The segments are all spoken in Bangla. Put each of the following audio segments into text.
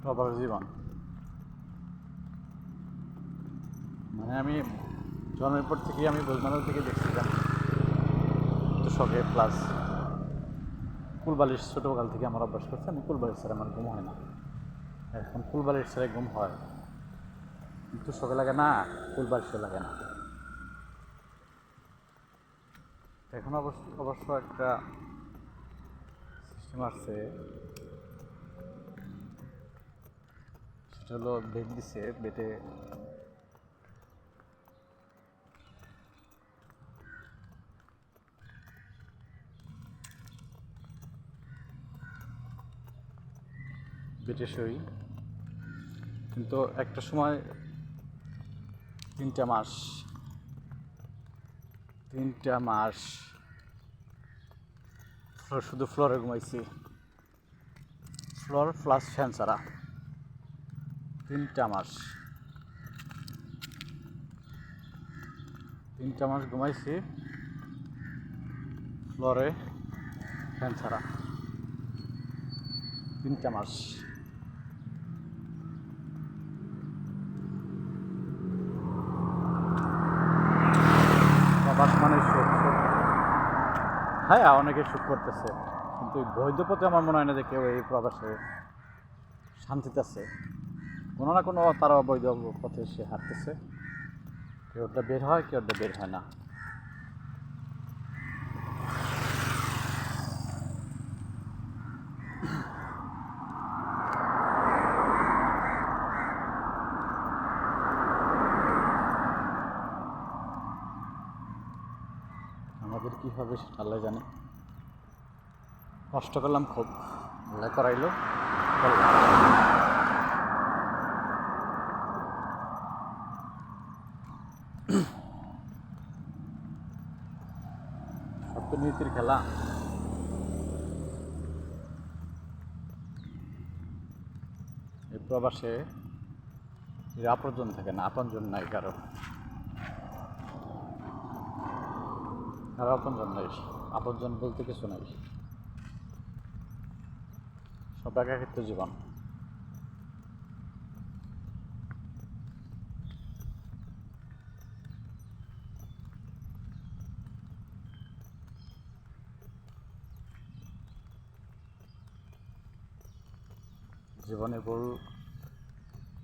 প্রবাস জীবন মানে আমি জন্মের পর থেকে আমি বোঝানোর থেকে দেখছিলাম তো শখে প্লাস কুলবালিশ ছোটোকাল থেকে আমার অভ্যাস করছে। আমি কুলবালিশ ছাড়া আমার ঘুম হয় না। এখন কুলবালিশ ছাড়া ঘুম হয় কিন্তু শখে লাগে না, কুলবালিশে লাগে না। এখন অবশ্য একটা সিস্টেম আসছে, সেটা হলো বেড দিছে, বেডে বেডে শুই। কিন্তু একটা সময় 3টা মাস শুধু ফ্লোরে ঘুমাইছি, ফ্লোর প্লাস ফ্যান ছাড়া 3টা মাস ঘুমাইছি ফ্লোরে ফ্যান ছাড়া 3টা মাস। প্রবাস মানে সুখ, হ্যাঁ অনেকে সুখ করতেছে, কিন্তু বৈধ পথে আমার মনে হয় না যে কেউ এই প্রবাসে শান্তিতে আছে। কোনো না কোনো তারা অবৈধ পথে সে হাঁটতেছে, কেউ ওটা বের হয়, কেউ ওটা বের হয় না। আমাদের কী হবে সেটা আল্লাহ জানে। কষ্ট করলাম খুব, আল্লাহ করাইলো, করলাম। সব তো নীতির খেলা। এই প্রবাসে আপনজন থাকে না, আপনজন নাই কারো আপনজন নাই, আপনজন বলতে কিছু নাই, সব একাকিত্ব জীবন। জীবনে ভুল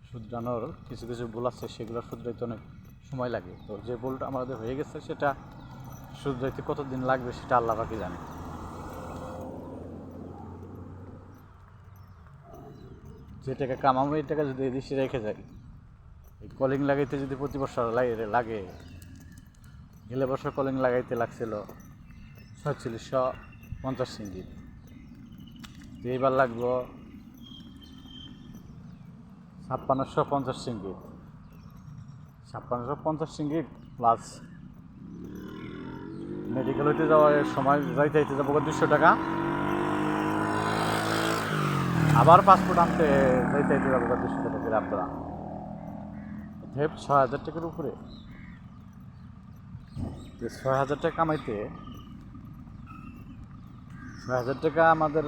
শুধরানোর কিছু কিছু ভুল আছে, সেগুলো শুধরাইতে অনেক সময় লাগে। তো যে ভুলটা আমাদের হয়ে গেছে সেটা শুধরাইতে কতদিন লাগবে সেটা আল্লাহ পাকই জানে। যে টাকা কামাবো এই টাকা যদি এদেশে রেখে যাই, এই কলিং লাগাইতে যদি প্রতি বছর লাগে, গেলে বছর কলিং লাগাইতে লাগছিল 4650 সিঙ্গিত, এইবার লাগবো 5650 সিঙ্গিত। 5650 সিঙ্গিত প্লাস মেডিকেল হইতে যাওয়ার সময় যাইতে যাবো 200 টাকা, আবার পাসপোর্ট আনতে যাইতে যাবো 200 টাকা করে আপনারা, 6000 টাকার উপরে। 6000 টাকা কামাইতে 6000 টাকা আমাদের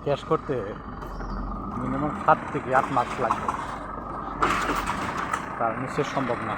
ক্যাশ করতে মিনিমাম 7 থেকে 8 মাস লাগবে, তার নিচে সম্ভব না।